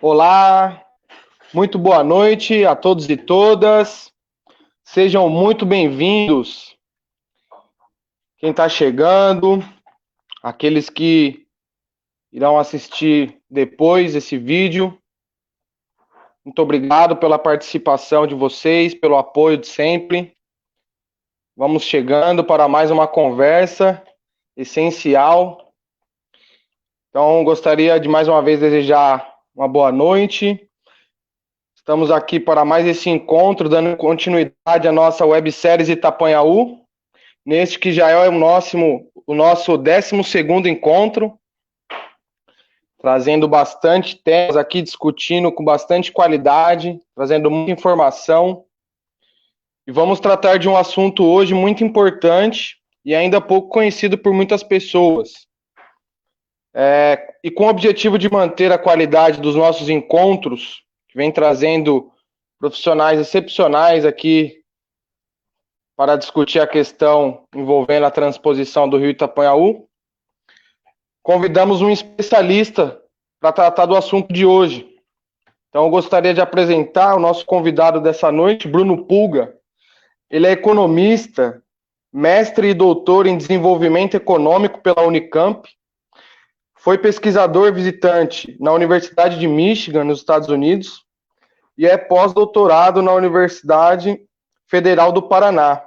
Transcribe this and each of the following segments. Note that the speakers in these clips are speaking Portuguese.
Olá, muito boa noite a todos e todas. Sejam muito bem-vindos. Quem está chegando, aqueles que irão assistir depois esse vídeo. Muito obrigado pela participação de vocês, pelo apoio de sempre. Vamos chegando para mais uma conversa essencial. Então, gostaria de mais uma vez desejar uma boa noite. Estamos aqui para mais esse encontro, dando continuidade à nossa websérie Itapanhaú, neste que já é o nosso 12º encontro, trazendo bastante temas aqui, discutindo com bastante qualidade, trazendo muita informação. E vamos tratar de um assunto hoje muito importante e ainda pouco conhecido por muitas pessoas. E com o objetivo de manter a qualidade dos nossos encontros, que vem trazendo profissionais excepcionais aqui para discutir a questão envolvendo a transposição do Rio Itapanhaú, convidamos um especialista para tratar do assunto de hoje. Então, eu gostaria de apresentar o nosso convidado dessa noite, Bruno Pulga. Ele é economista, mestre e doutor em desenvolvimento econômico pela Unicamp, foi pesquisador visitante na Universidade de Michigan, nos Estados Unidos, e é pós-doutorado na Universidade Federal do Paraná.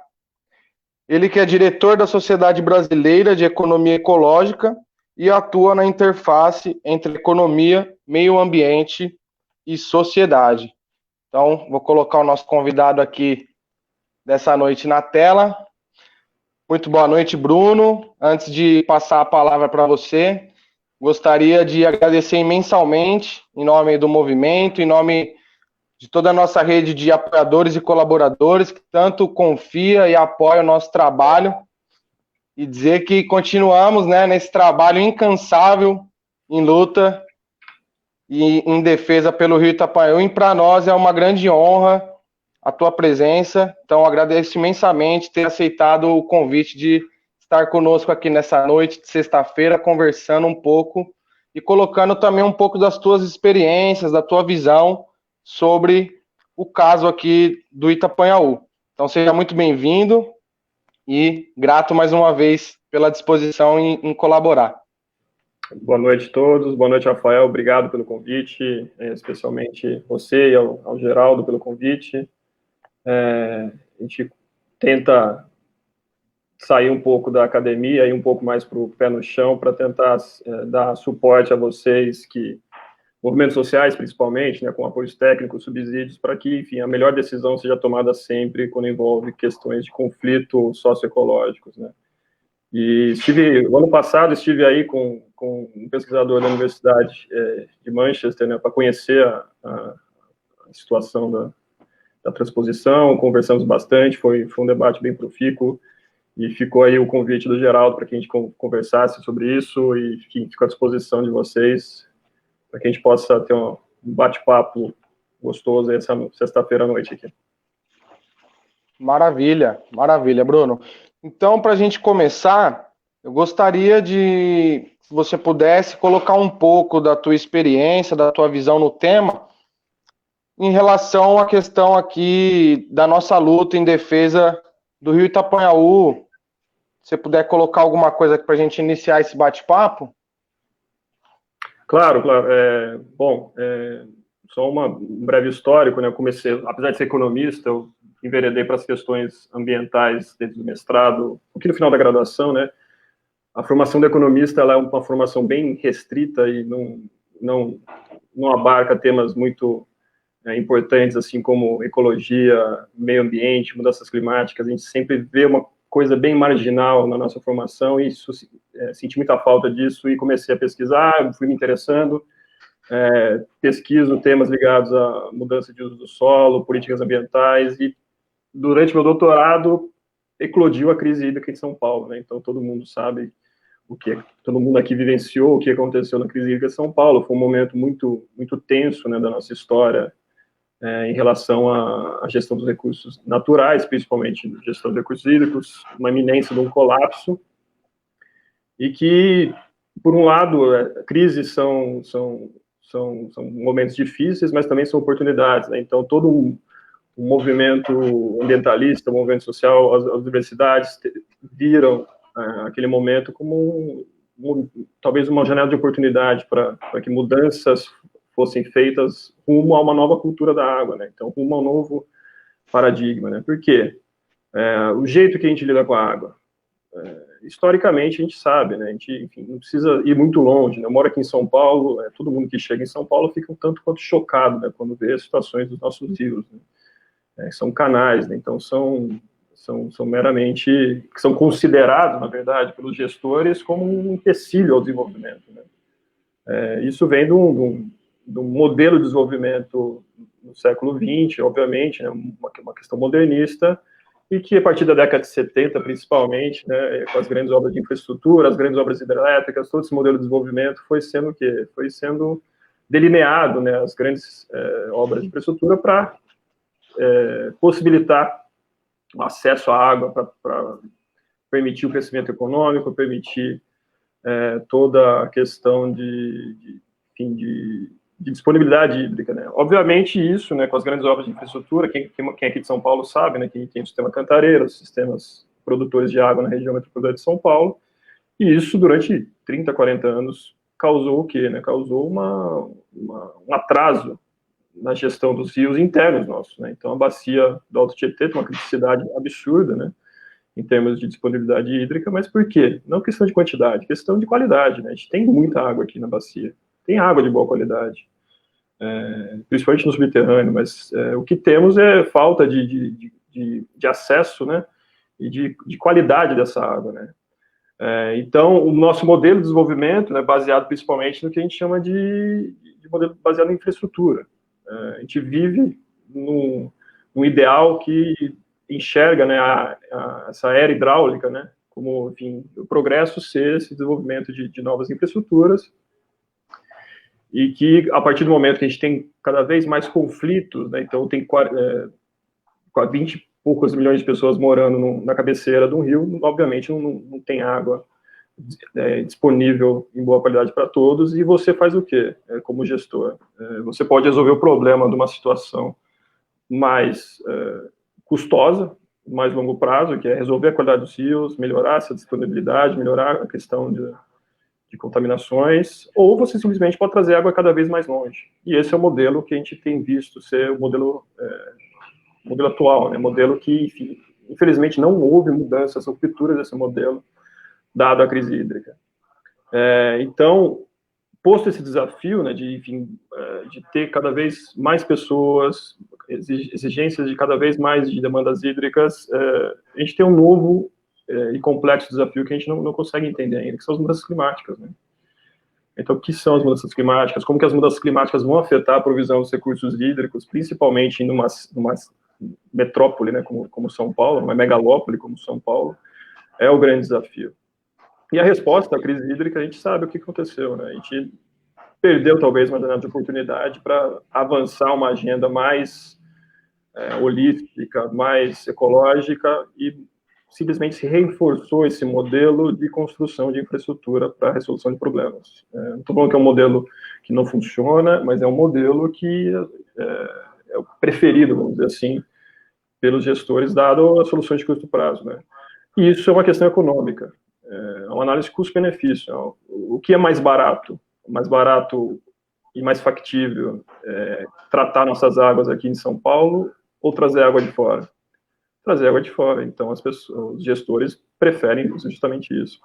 Ele que é diretor da Sociedade Brasileira de Economia Ecológica e atua na interface entre economia, meio ambiente e sociedade. Então, vou colocar o nosso convidado aqui dessa noite na tela. Muito boa noite, Bruno. Antes de passar a palavra para você, gostaria de agradecer imensamente, em nome do movimento, em nome de toda a nossa rede de apoiadores e colaboradores que tanto confia e apoia o nosso trabalho, e dizer que continuamos, nesse trabalho incansável, em luta e em defesa pelo Rio Itapanhaú, e para nós é uma grande honra a tua presença. Então, agradeço imensamente ter aceitado o convite de estar conosco aqui nessa noite de sexta-feira, conversando um pouco e colocando também um pouco das tuas experiências, da tua visão sobre o caso aqui do Itapanhaú. Então, seja muito bem-vindo e grato mais uma vez pela disposição em colaborar. Boa noite a todos, boa noite, Rafael, obrigado pelo convite, especialmente você e ao Geraldo pelo convite. A gente tenta sair um pouco da academia e um pouco mais para o pé no chão para tentar dar suporte a vocês, movimentos sociais principalmente, com apoios técnicos, subsídios, para que, enfim, a melhor decisão seja tomada sempre quando envolve questões de conflito socioecológicos, E o ano passado estive aí com um pesquisador da Universidade de Manchester, para conhecer a situação da transposição, conversamos bastante, foi um debate bem profícuo, e ficou aí o convite do Geraldo para que a gente conversasse sobre isso, e fico à disposição de vocês, para que a gente possa ter um bate-papo gostoso essa sexta-feira à noite aqui. Maravilha, maravilha, Bruno. Então, para a gente começar, eu gostaria de, se você pudesse, colocar um pouco da tua experiência, da tua visão no tema, em relação à questão aqui da nossa luta em defesa do Rio Itapanhaú. Se você puder colocar alguma coisa para a gente iniciar esse bate-papo? Claro. Só um breve histórico, Eu comecei, apesar de ser economista, eu enveredei para as questões ambientais desde o mestrado, aqui no final da graduação, A formação do economista, ela é uma formação bem restrita e não abarca temas muito importantes, assim como ecologia, meio ambiente, mudanças climáticas. A gente sempre vê uma coisa bem marginal na nossa formação, e senti muita falta disso e comecei a pesquisar, fui me interessando, pesquiso temas ligados à mudança de uso do solo, políticas ambientais, e durante meu doutorado eclodiu a crise hídrica em São Paulo, Então todo mundo sabe todo mundo aqui vivenciou o que aconteceu na crise hídrica de São Paulo. Foi um momento muito, muito tenso, da nossa história, em relação à gestão dos recursos naturais, principalmente gestão dos recursos hídricos, uma iminência de um colapso, e que, por um lado, crises são são momentos difíceis, mas também são oportunidades, né? Então, todo um movimento ambientalista, um movimento social, as universidades viram aquele momento como talvez uma janela de oportunidade para que mudanças fossem feitas rumo a uma nova cultura da água, né? Então, rumo a um novo paradigma, né? Por quê? O jeito que a gente lida com a água, historicamente a gente sabe, né? A gente, enfim, não precisa ir muito longe, né? Eu moro aqui em São Paulo, todo mundo que chega em São Paulo fica um tanto quanto chocado, né? Quando vê as situações dos nossos rios, né? São canais, né? Então são meramente, são considerados, na verdade, pelos gestores como um empecilho ao desenvolvimento, né? Isso vem de um modelo de desenvolvimento no século XX, obviamente, né? Uma questão modernista, e que a partir da década de 70, principalmente, né, com as grandes obras de infraestrutura, as grandes obras hidrelétricas, todo esse modelo de desenvolvimento foi sendo o quê? Foi sendo delineado, né, as grandes obras de infraestrutura para possibilitar o acesso à água, para permitir o crescimento econômico, permitir toda a questão de disponibilidade hídrica, né? Obviamente isso, né, com as grandes obras de infraestrutura, quem é aqui de São Paulo sabe, né, que tem o sistema Cantareira, os sistemas produtores de água na região metropolitana de São Paulo, e isso durante 30, 40 anos causou o quê, né? Causou um atraso na gestão dos rios internos nossos, né? Então a bacia do Alto Tietê tem uma criticidade absurda, né, em termos de disponibilidade hídrica, mas por quê? Não questão de quantidade, questão de qualidade, né? A gente tem muita água aqui na bacia, tem água de boa qualidade, principalmente no subterrâneo, mas o que temos é falta de acesso, né, e de qualidade dessa água, né? Então, o nosso modelo de desenvolvimento, né, baseado principalmente no que a gente chama de modelo baseado em infraestrutura. A gente vive num ideal que enxerga, né, essa era hidráulica, né, como, enfim, o progresso ser esse desenvolvimento de novas infraestruturas, e que, a partir do momento que a gente tem cada vez mais conflitos, né, então tem 20 e poucos milhões de pessoas morando na cabeceira de um rio, obviamente não tem água disponível em boa qualidade para todos, e você faz o quê, como gestor? Você pode resolver o problema de uma situação mais custosa, mais longo prazo, que é resolver a qualidade dos rios, melhorar essa disponibilidade, melhorar a questão de contaminações, ou você simplesmente pode trazer água cada vez mais longe. E esse é o modelo que a gente tem visto ser o modelo atual, né? Modelo que, enfim, infelizmente, não houve mudanças ou rupturas desse modelo, dado a crise hídrica. Então, posto esse desafio, né, de ter cada vez mais pessoas, exigências de cada vez mais de demandas hídricas, a gente tem um novo e complexo desafio que a gente não consegue entender ainda, que são as mudanças climáticas, né? Então, o que são as mudanças climáticas? Como que as mudanças climáticas vão afetar a provisão dos recursos hídricos, principalmente numa metrópole, né, como São Paulo, uma megalópole como São Paulo, é o grande desafio. E a resposta à crise hídrica, a gente sabe o que aconteceu, né? A gente perdeu, talvez, uma janela de oportunidade para avançar uma agenda mais holística, mais ecológica, e simplesmente se reforçou esse modelo de construção de infraestrutura para a resolução de problemas. Não estou falando que é um modelo que não funciona, mas é um modelo que é o preferido, vamos dizer assim, pelos gestores, dado as soluções de curto prazo, né? E isso é uma questão econômica, é uma análise custo-benefício. O que é mais barato? Mais barato e mais factível tratar nossas águas aqui em São Paulo ou trazer água de fora? Trazer água de fora. Então, os gestores preferem justamente isso.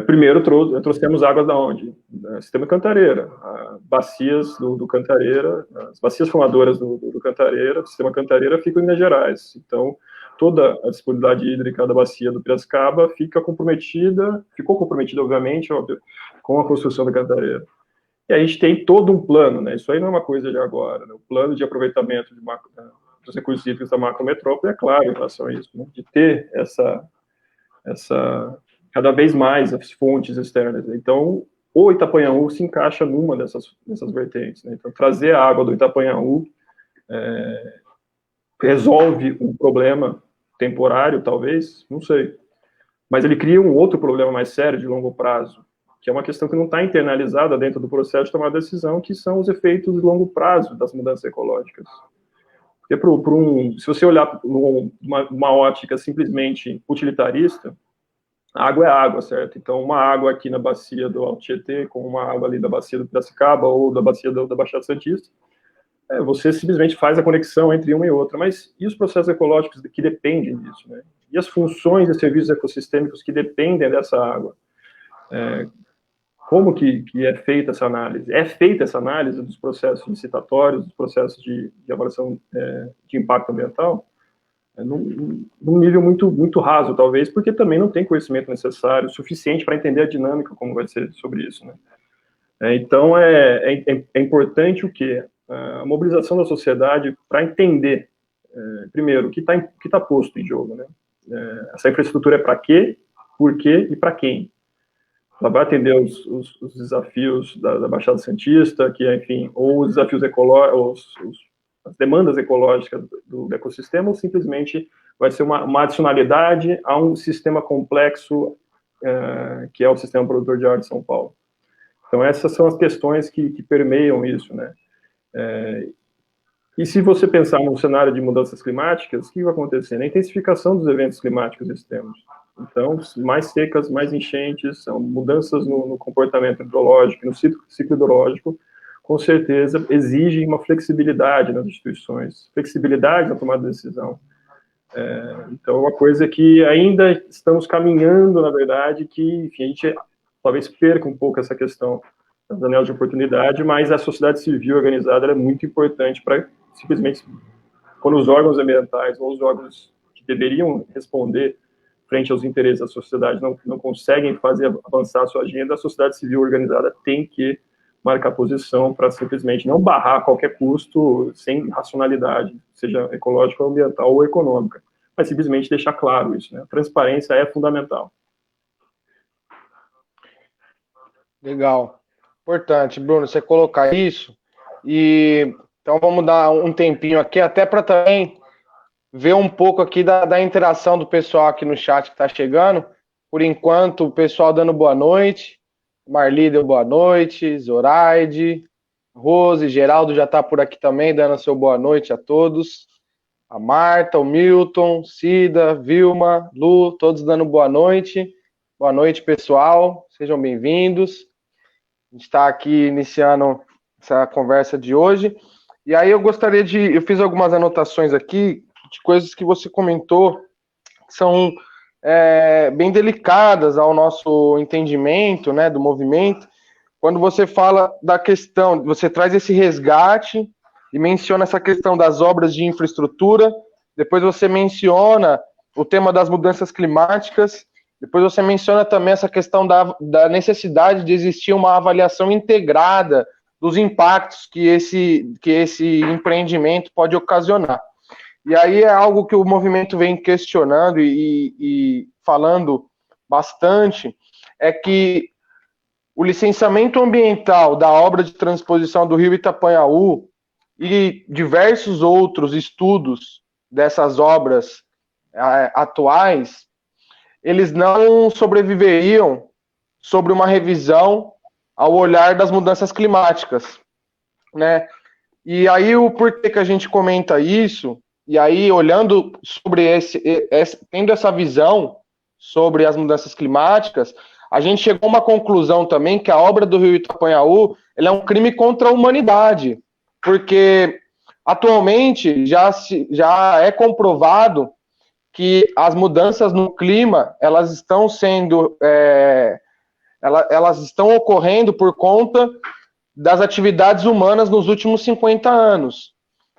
Primeiro, trouxemos águas da onde? Sistema Cantareira. Bacias do Cantareira, as bacias formadoras do Cantareira, do sistema Cantareira, ficam em Minas Gerais. Então, toda a disponibilidade hídrica da bacia do Piracicaba ficou comprometida, obviamente, óbvio, com a construção da Cantareira. E a gente tem todo um plano, né? Isso aí não é uma coisa de agora, né? O plano de aproveitamento dos recursos hídricos da macrometrópole é claro em relação a isso, né? De ter essa cada vez mais as fontes externas. Então, o Itapanhaú se encaixa numa dessas vertentes, né? Então, trazer a água do Itapanhaú resolve um problema temporário, talvez, não sei. Mas ele cria um outro problema mais sério, de longo prazo, que é uma questão que não está internalizada dentro do processo de tomar decisão, que são os efeitos de longo prazo das mudanças ecológicas. Porque se você olhar uma ótica simplesmente utilitarista, a água é água, certo? Então, uma água aqui na bacia do Alto Tietê, com uma água ali da bacia do Piracicaba ou da bacia da Baixada Santista, você simplesmente faz a conexão entre uma e outra. Mas e os processos ecológicos que dependem disso, né? E as funções e serviços ecossistêmicos que dependem dessa água? Como que é feita essa análise? É feita essa análise dos processos licitatórios, dos processos de avaliação de impacto ambiental? Num nível muito raso, talvez, porque também não tem conhecimento necessário, suficiente para entender a dinâmica, como vai ser sobre isso, né? Então, é importante o quê? A mobilização da sociedade para entender, primeiro, o que está posto em jogo, né? Essa infraestrutura é para quê, por quê e para quem? Ela vai atender os desafios da Baixada Santista, que enfim, ou os desafios ecológicos, as demandas ecológicas do ecossistema, ou simplesmente vai ser uma adicionalidade a um sistema complexo, que é o sistema produtor de água de São Paulo. Então, essas são as questões que permeiam isso, né? E se você pensar num cenário de mudanças climáticas, o que vai acontecer? A intensificação dos eventos climáticos extremos. Então, mais secas, mais enchentes, são mudanças no comportamento hidrológico, no ciclo hidrológico, com certeza exigem uma flexibilidade nas instituições, flexibilidade na tomada de decisão. Então, é uma coisa que ainda estamos caminhando, na verdade, que enfim, a gente talvez perca um pouco essa questão das janelas de oportunidade, mas a sociedade civil organizada é muito importante para simplesmente, quando os órgãos ambientais ou os órgãos que deveriam responder frente aos interesses da sociedade não conseguem fazer avançar a sua agenda, a sociedade civil organizada tem que marcar posição para simplesmente não barrar a qualquer custo, sem racionalidade, seja ecológica, ambiental ou econômica, mas simplesmente deixar claro isso, né? A transparência é fundamental. Legal. Importante, Bruno, você colocar isso. E então vamos dar um tempinho aqui, até para também ver um pouco aqui da interação do pessoal aqui no chat que está chegando. Por enquanto, o pessoal dando boa noite. Marli deu boa noite, Zoraide, Rose, Geraldo já está por aqui também, dando seu boa noite a todos. A Marta, o Milton, Cida, Vilma, Lu, todos dando boa noite. Boa noite, pessoal. Sejam bem-vindos. A gente está aqui iniciando essa conversa de hoje. E aí eu fiz algumas anotações aqui de coisas que você comentou que são bem delicadas ao nosso entendimento, né, do movimento. Quando você fala da questão, você traz esse resgate e menciona essa questão das obras de infraestrutura, depois você menciona o tema das mudanças climáticas, depois você menciona também essa questão da necessidade de existir uma avaliação integrada dos impactos que esse empreendimento pode ocasionar. E aí é algo que o movimento vem questionando e falando bastante, é que o licenciamento ambiental da obra de transposição do rio Itapanhaú e diversos outros estudos dessas obras atuais, eles não sobreviveriam sobre uma revisão ao olhar das mudanças climáticas, né? E aí o porquê que a gente comenta isso, e aí olhando sobre tendo essa visão sobre as mudanças climáticas, a gente chegou a uma conclusão também que a obra do rio Itapanhaú ela é um crime contra a humanidade, porque atualmente já é comprovado que as mudanças no clima elas estão sendo elas estão ocorrendo por conta das atividades humanas nos últimos 50 anos.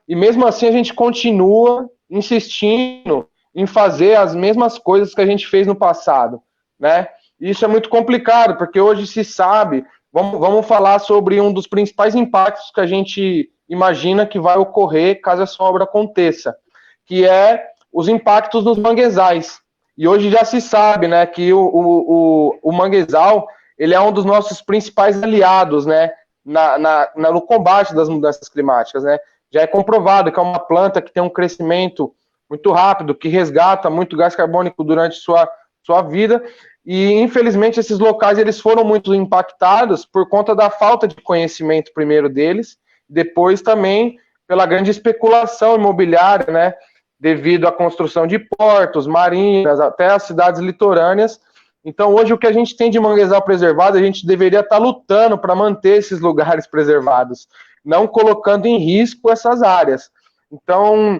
E mesmo assim a gente continua insistindo em fazer as mesmas coisas que a gente fez no passado, né? E isso é muito complicado, porque hoje se sabe, vamos falar sobre um dos principais impactos que a gente imagina que vai ocorrer caso essa obra aconteça, que é os impactos nos manguezais. E hoje já se sabe, né, que o manguezal ele é um dos nossos principais aliados, né, no combate das mudanças climáticas, né? Já é comprovado que é uma planta que tem um crescimento muito rápido, que resgata muito gás carbônico durante sua vida, e infelizmente esses locais eles foram muito impactados por conta da falta de conhecimento primeiro deles, depois também pela grande especulação imobiliária, né, devido à construção de portos, marinas, até as cidades litorâneas. Então hoje o que a gente tem de manguezal preservado, a gente deveria estar lutando para manter esses lugares preservados, não colocando em risco essas áreas. Então,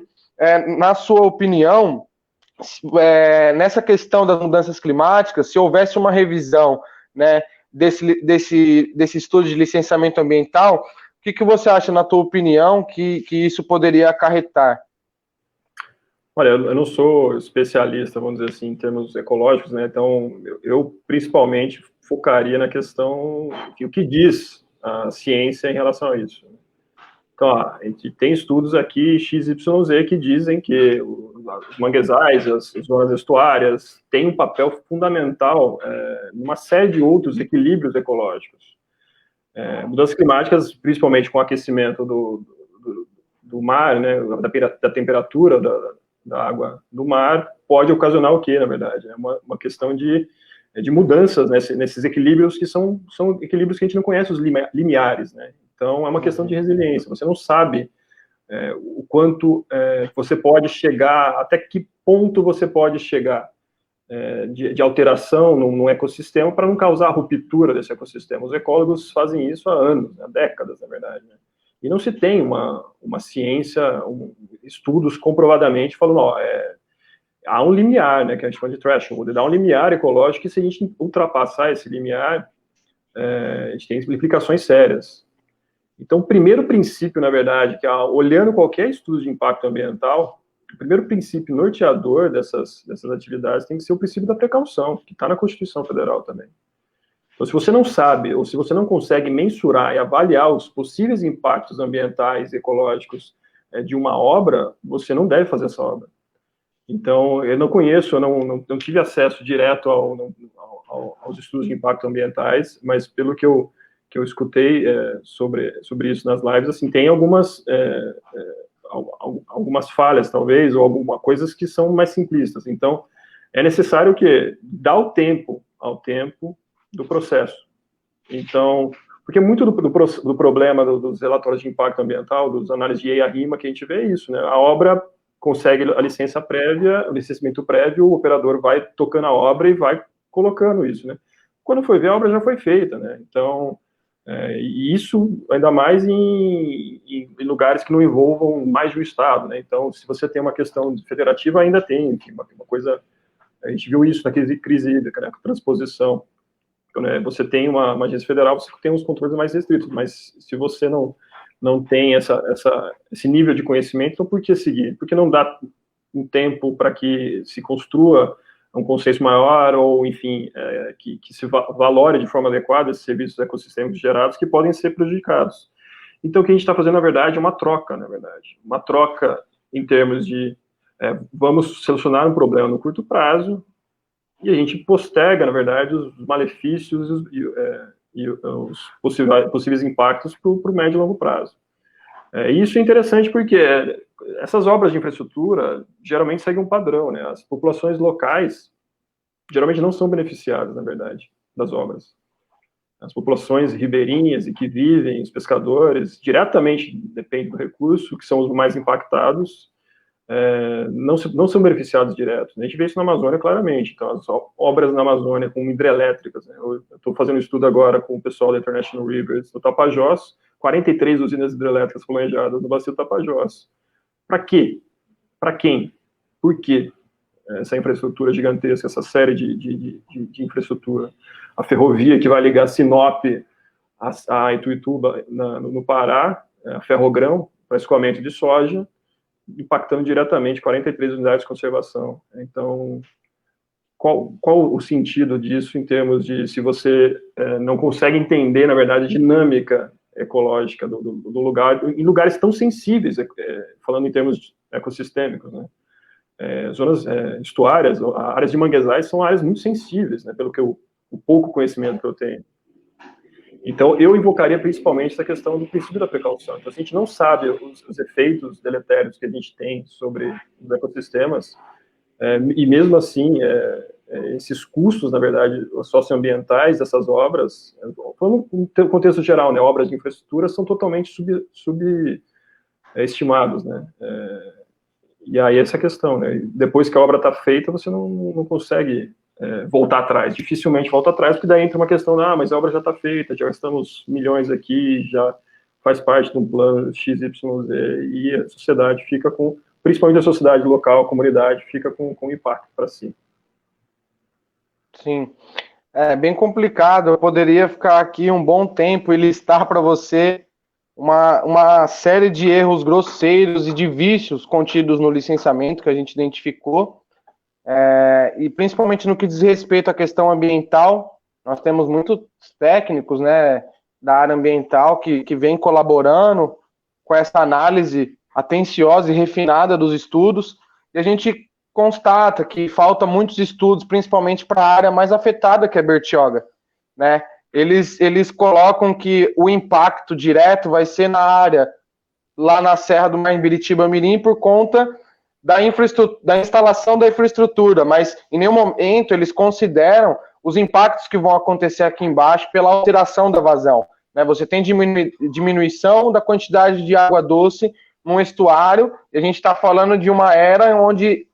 na sua opinião, nessa questão das mudanças climáticas, se houvesse uma revisão, né, desse estudo de licenciamento ambiental, o que você acha, na tua opinião, que isso poderia acarretar? Olha, eu não sou especialista, vamos dizer assim, em termos ecológicos, né? Então, eu principalmente focaria na questão o que diz a ciência em relação a isso. Então, a gente tem estudos aqui, XYZ, que dizem que os manguezais, as zonas estuárias, têm um papel fundamental numa série de outros equilíbrios ecológicos. Mudanças climáticas, principalmente com o aquecimento do mar, né, da temperatura da água do mar, pode ocasionar o quê, na verdade? É uma questão de mudanças nesses equilíbrios que são equilíbrios que a gente não conhece, os limiares, né? Então, é uma questão de resiliência. Você não sabe o quanto você pode chegar, até que ponto você pode chegar de alteração num ecossistema para não causar a ruptura desse ecossistema. Os ecólogos fazem isso há anos, há décadas, na verdade, né? E não se tem uma ciência, estudos comprovadamente falando, há um limiar, né, que a gente chama de threshold, há um limiar ecológico, e se a gente ultrapassar esse limiar, a gente tem implicações sérias. Então, o primeiro princípio, na verdade, que olhando qualquer estudo de impacto ambiental, o primeiro princípio norteador dessas atividades tem que ser o princípio da precaução, que está na Constituição Federal também. Então, se você não sabe, ou se você não consegue mensurar e avaliar os possíveis impactos ambientais e ecológicos de uma obra, você não deve fazer essa obra. Então, eu não conheço, eu não tive acesso direto aos estudos de impacto ambientais, mas pelo que eu escutei sobre isso nas lives, assim, tem algumas falhas, talvez, ou algumas coisas que são mais simplistas. Então, é necessário o quê? Dar o tempo ao tempo do processo. Então, porque muito do problema dos relatórios de impacto ambiental, dos análises de EIA-RIMA, que a gente vê isso, né? A obra consegue a licença prévia, o licenciamento prévio, o operador vai tocando a obra e vai colocando isso, né? Quando foi ver, a obra já foi feita, né? Então, e isso ainda mais em lugares que não envolvam mais de um estado, né? Então, se você tem uma questão federativa, ainda tem, enfim, uma coisa, a gente viu isso na crise hídrica, né? Transposição. Então, né, você tem uma agência federal, você tem uns controles mais restritos, mas se você não tem esse nível de conhecimento, então por que seguir? Porque não dá um tempo para que se construa um conceito maior, ou, enfim, que se valore de forma adequada esses serviços ecossistêmicos gerados que podem ser prejudicados. Então, o que a gente está fazendo, na verdade, é uma troca, na verdade. Uma troca em termos de vamos solucionar um problema no curto prazo, e a gente posterga, na verdade, os malefícios e os possíveis impactos para o médio e longo prazo. Isso é interessante porque essas obras de infraestrutura geralmente seguem um padrão, né? As populações locais geralmente não são beneficiadas, na verdade, das obras. As populações ribeirinhas e que vivem, os pescadores, diretamente dependem do recurso, que são os mais impactados, não são beneficiados direto. A gente vê isso na Amazônia claramente. Então, as obras na Amazônia, como hidrelétricas, né? Eu estou fazendo um estudo agora com o pessoal da International Rivers no Tapajós, 43 usinas hidrelétricas planejadas no Bacio do Tapajós. Para quê? Para quem? Por quê? Essa infraestrutura gigantesca, essa série de infraestrutura. A ferrovia que vai ligar Sinop a Ituituba, no Pará, a Ferrogrão, para escoamento de soja, impactando diretamente 43 unidades de conservação. Então, qual o sentido disso em termos de se você não consegue entender, na verdade, a dinâmica ecológica do lugar, em lugares tão sensíveis, falando em termos ecossistêmicos, né? Zonas estuárias, áreas de manguezais são áreas muito sensíveis, né, pelo que o pouco conhecimento que eu tenho. Então, eu invocaria principalmente essa questão do princípio da precaução. Então, se a gente não sabe os efeitos deletérios que a gente tem sobre os ecossistemas, e mesmo assim esses custos, na verdade, socioambientais dessas obras, falando no contexto geral, né, obras de infraestrutura são totalmente subestimados, né, e aí essa questão, né, depois que a obra está feita, você não consegue voltar atrás, dificilmente volta atrás, porque daí entra uma questão, mas a obra já está feita, já gastamos milhões aqui, já faz parte de um plano XYZ, e a sociedade fica com, principalmente a sociedade local, a comunidade, fica com impacto para si. Sim, é bem complicado. Eu poderia ficar aqui um bom tempo e listar para você uma série de erros grosseiros e de vícios contidos no licenciamento que a gente identificou, e principalmente no que diz respeito à questão ambiental. Nós temos muitos técnicos, né, da área ambiental que vem colaborando com essa análise atenciosa e refinada dos estudos, e a gente constata que falta muitos estudos, principalmente para a área mais afetada, que é Bertioga, né? Eles colocam que o impacto direto vai ser na área, lá na Serra do Maimbiritiba-Mirim, por conta da instalação da infraestrutura, mas em nenhum momento eles consideram os impactos que vão acontecer aqui embaixo pela alteração da vazão, né? Você tem diminuição da quantidade de água doce num estuário, e a gente está falando de uma era onde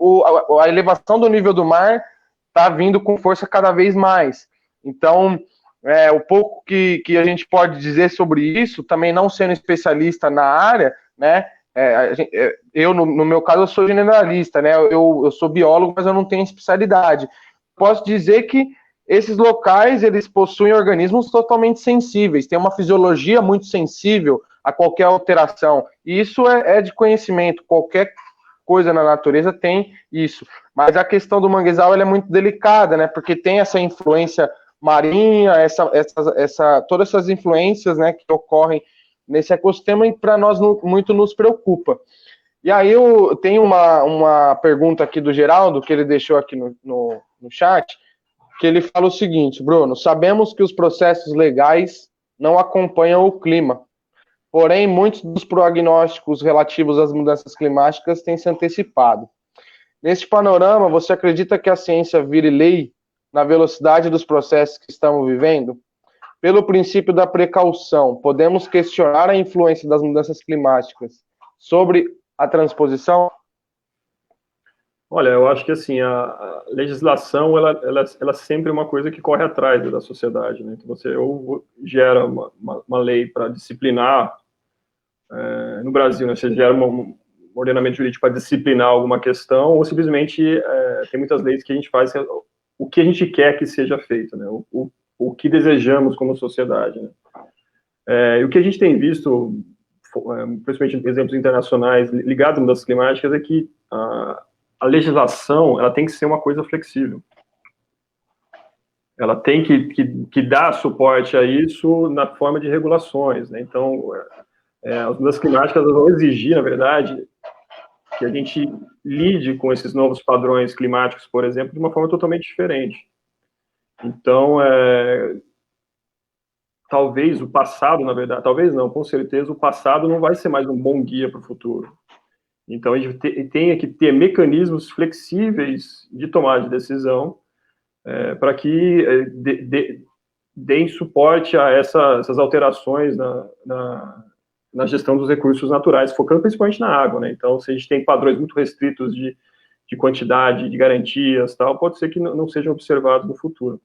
a elevação do nível do mar está vindo com força cada vez mais. Então, o pouco que a gente pode dizer sobre isso, também não sendo especialista na área, né? Eu, no meu caso, eu sou generalista, né? Eu sou biólogo, mas eu não tenho especialidade. Posso dizer que esses locais, eles possuem organismos totalmente sensíveis, tem uma fisiologia muito sensível a qualquer alteração, e isso é de conhecimento, qualquer coisa na natureza tem isso, mas a questão do manguezal ela é muito delicada, né, porque tem essa influência marinha, todas essas influências, né, que ocorrem nesse ecossistema, e para nós muito nos preocupa. E aí eu tenho uma pergunta aqui do Geraldo, que ele deixou aqui no chat, que ele fala o seguinte: Bruno, sabemos que os processos legais não acompanham o clima, porém muitos dos prognósticos relativos às mudanças climáticas têm se antecipado. Neste panorama, você acredita que a ciência vire lei na velocidade dos processos que estamos vivendo? Pelo princípio da precaução, podemos questionar a influência das mudanças climáticas sobre a transposição? Olha, eu acho que assim, a legislação, ela sempre é uma coisa que corre atrás da sociedade, né? Então, você ou gera uma lei para disciplinar, no Brasil, né? Você gera um ordenamento jurídico para disciplinar alguma questão, ou simplesmente tem muitas leis que a gente faz o que a gente quer que seja feito, né? O que desejamos como sociedade, né? E o que a gente tem visto, principalmente em exemplos internacionais ligados a mudanças climáticas, é que a legislação, ela tem que ser uma coisa flexível. Ela tem que dar suporte a isso na forma de regulações, né? Então, as mudanças climáticas vão exigir, na verdade, que a gente lide com esses novos padrões climáticos, por exemplo, de uma forma totalmente diferente. Então, talvez o passado, na verdade, talvez não, com certeza, o passado não vai ser mais um bom guia para o futuro. Então, a gente tem que ter mecanismos flexíveis de tomada de decisão para que deem suporte a essas alterações na gestão dos recursos naturais, focando principalmente na água, né? Então, se a gente tem padrões muito restritos de quantidade, de garantias, tal, pode ser que não sejam observados no futuro.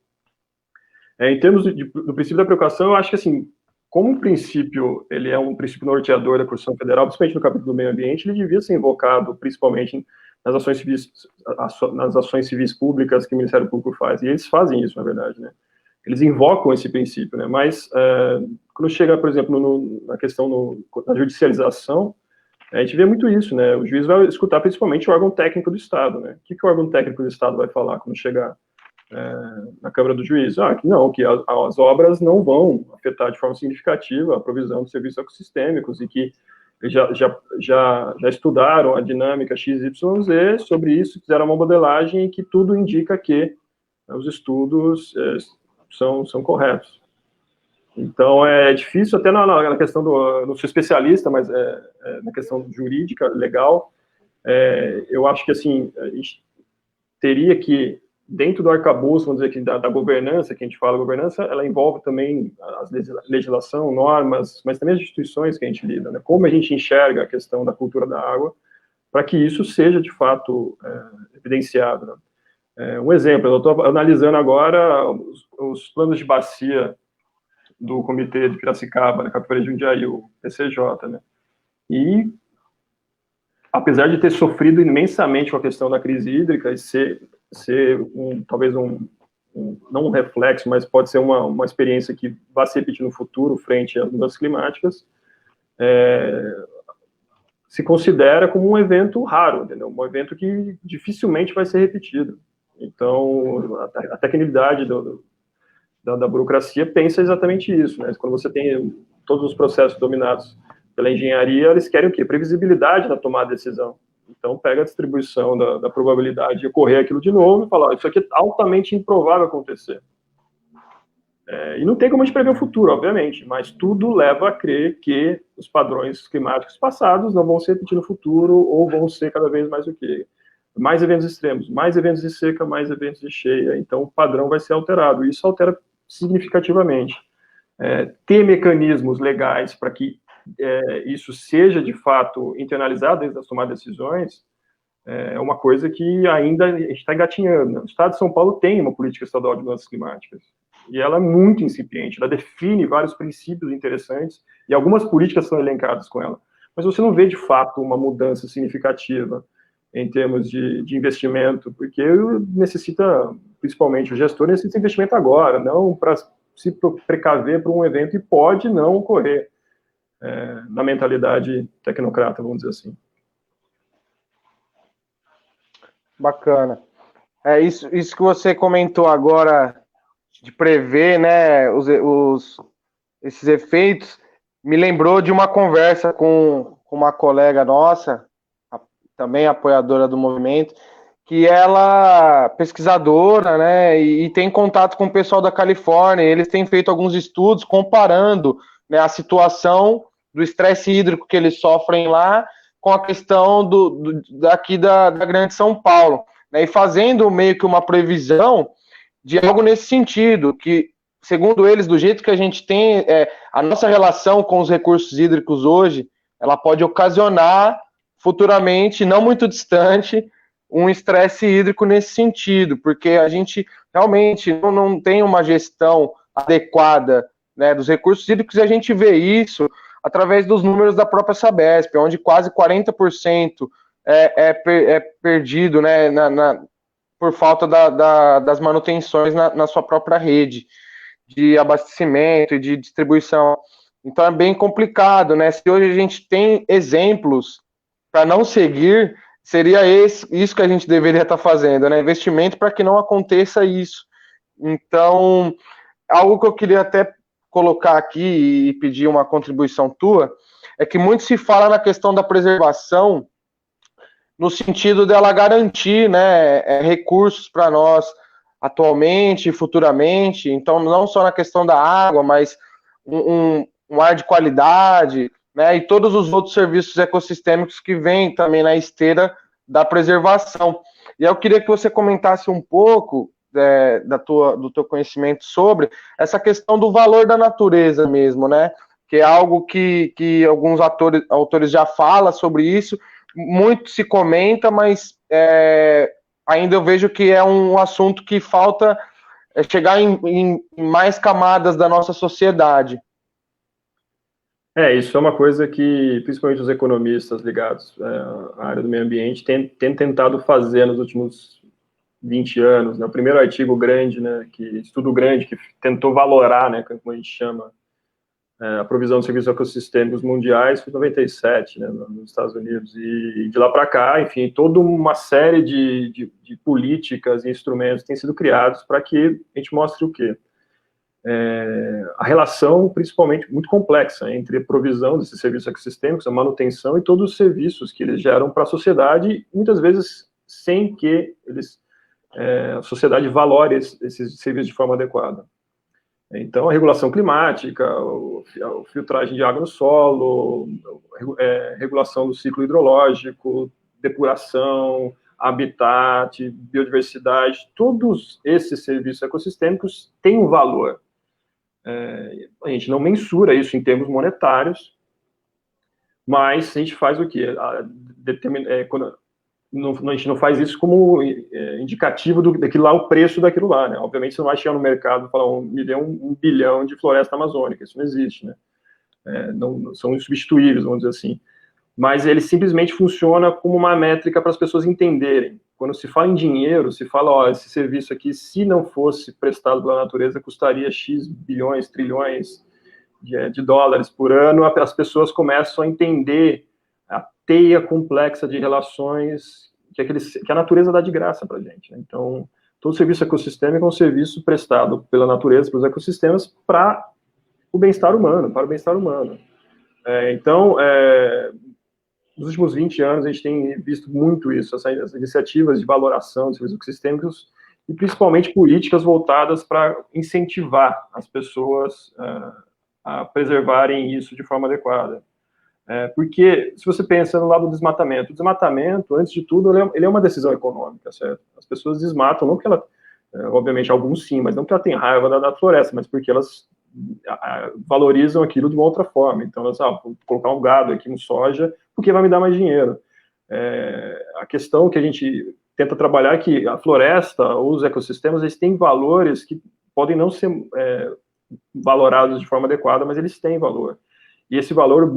Em termos do princípio da precaução, eu acho que, assim, como o princípio, ele é um princípio norteador da Constituição Federal, principalmente no capítulo do meio ambiente, ele devia ser invocado, principalmente nas ações civis públicas que o Ministério Público faz, e eles fazem isso, na verdade, né? Eles invocam esse princípio, né? Mas, quando chega, por exemplo, na questão da judicialização, a gente vê muito isso, né? O juiz vai escutar principalmente o órgão técnico do Estado, né? O que o órgão técnico do Estado vai falar quando chegar na Câmara do Juiz? Que as obras não vão afetar de forma significativa a provisão de serviços ecossistêmicos e que já estudaram a dinâmica XYZ sobre isso, fizeram uma modelagem e que tudo indica que os estudos são corretos. Então, é difícil, até na questão não sou especialista, mas na questão jurídica, legal, eu acho que, assim, a gente teria que dentro do arcabouço, vamos dizer aqui, da governança, que a gente fala, governança, ela envolve também a legislação, normas, mas também as instituições que a gente lida, né? Como a gente enxerga a questão da cultura da água, para que isso seja, de fato, evidenciado, né? Um exemplo, eu estou analisando agora os planos de bacia do Comitê de Piracicaba, na Capivari de Jundiaí, o PCJ, né? E, apesar de ter sofrido imensamente com a questão da crise hídrica e ser talvez não um reflexo, mas pode ser uma experiência que vai se repetir no futuro frente às mudanças climáticas, se considera como um evento raro, entendeu? Um evento que dificilmente vai ser repetido. Então, a tecnicidade da burocracia pensa exatamente isso, né? Quando você tem todos os processos dominados pela engenharia, eles querem o quê? Previsibilidade na tomada de decisão. Então, pega a distribuição da probabilidade de ocorrer aquilo de novo e fala, isso aqui é altamente improvável acontecer. E não tem como a gente prever o futuro, obviamente, mas tudo leva a crer que os padrões climáticos passados não vão se repetir no futuro ou vão ser cada vez mais o quê? Mais eventos extremos, mais eventos de seca, mais eventos de cheia, então o padrão vai ser alterado, e isso altera significativamente. Ter mecanismos legais para que isso seja, de fato, internalizado dentro das tomadas de decisões, é uma coisa que ainda a gente está engatinhando. O Estado de São Paulo tem uma política estadual de mudanças climáticas, e ela é muito incipiente, ela define vários princípios interessantes, e algumas políticas são elencadas com ela, mas você não vê, de fato, uma mudança significativa em termos de investimento, porque necessita, principalmente o gestor, necessita de investimento agora, não para se precaver para um evento e pode não ocorrer, na mentalidade tecnocrata, vamos dizer assim. Bacana. Isso que você comentou agora, de prever, né, esses efeitos, me lembrou de uma conversa com uma colega nossa, também apoiadora do movimento, que ela é pesquisadora, né, e tem contato com o pessoal da Califórnia. Eles têm feito alguns estudos comparando, né, a situação do estresse hídrico que eles sofrem lá com a questão daqui da Grande São Paulo, né, e fazendo meio que uma previsão de algo nesse sentido, que, segundo eles, do jeito que a gente tem, a nossa relação com os recursos hídricos hoje, ela pode ocasionar futuramente, não muito distante, um estresse hídrico nesse sentido, porque a gente realmente não tem uma gestão adequada, né, dos recursos hídricos, e a gente vê isso através dos números da própria Sabesp, onde quase 40% é perdido, né, por falta das manutenções na sua própria rede de abastecimento e de distribuição. Então é bem complicado, né? Se hoje a gente tem exemplos para não seguir, seria isso que a gente deveria estar fazendo, né? Investimento para que não aconteça isso. Então, algo que eu queria até colocar aqui e pedir uma contribuição tua, é que muito se fala na questão da preservação, no sentido dela garantir, né, recursos para nós atualmente e futuramente. Então, não só na questão da água, mas um ar de qualidade, né, e todos os outros serviços ecossistêmicos que vêm também na esteira da preservação. E eu queria que você comentasse um pouco do teu conhecimento sobre essa questão do valor da natureza mesmo, né, que é algo que alguns autores já falam sobre isso, muito se comenta, mas ainda eu vejo que é um assunto que falta chegar em mais camadas da nossa sociedade. Isso é uma coisa que, principalmente os economistas ligados à área do meio ambiente, têm tentado fazer nos últimos 20 anos, né? O primeiro artigo grande, né, estudo grande, que tentou valorar, né, como a gente chama, a provisão de serviços ecossistêmicos mundiais foi em 97, né, nos Estados Unidos, e de lá para cá, enfim, toda uma série de políticas e instrumentos têm sido criados para que a gente mostre o quê? A relação, principalmente, muito complexa entre a provisão desses serviços ecossistêmicos, a manutenção e todos os serviços que eles geram para a sociedade, muitas vezes sem que a sociedade valore esses serviços de forma adequada. Então, a regulação climática, a filtragem de água no solo, regulação do ciclo hidrológico, depuração, habitat, biodiversidade, todos esses serviços ecossistêmicos têm um valor. A gente não mensura isso em termos monetários, mas a gente faz o quê? A gente não faz isso como indicativo daquilo lá, o preço daquilo lá, né? Obviamente você não vai chegar no mercado e falar 1 bilhão de floresta amazônica, isso não existe, né? Não são insubstituíveis, vamos dizer assim. Mas ele simplesmente funciona como uma métrica para as pessoas entenderem. Quando se fala em dinheiro, se fala, ó, esse serviço aqui, se não fosse prestado pela natureza, custaria X bilhões, trilhões de dólares por ano, as pessoas começam a entender a teia complexa de relações que a natureza dá de graça para a gente, né? Então, todo serviço ecossistêmico é um serviço prestado pela natureza, pelos ecossistemas, para o bem-estar humano, para o bem-estar humano. Então, nos últimos 20 anos, a gente tem visto muito isso, essas iniciativas de valoração de serviços ecossistêmicos, e principalmente políticas voltadas para incentivar as pessoas a preservarem isso de forma adequada. Porque, se você pensa no lado do desmatamento, o desmatamento, antes de tudo, ele é uma decisão econômica, certo? As pessoas desmatam, não porque ela, obviamente, alguns sim, mas não porque ela tem raiva da floresta, mas porque elas valorizam aquilo de uma outra forma. Então, elas, vou colocar um gado aqui, um soja, porque vai me dar mais dinheiro. A questão que a gente tenta trabalhar é que a floresta, ou os ecossistemas, eles têm valores que podem não ser valorados de forma adequada, mas eles têm valor. E esse valor,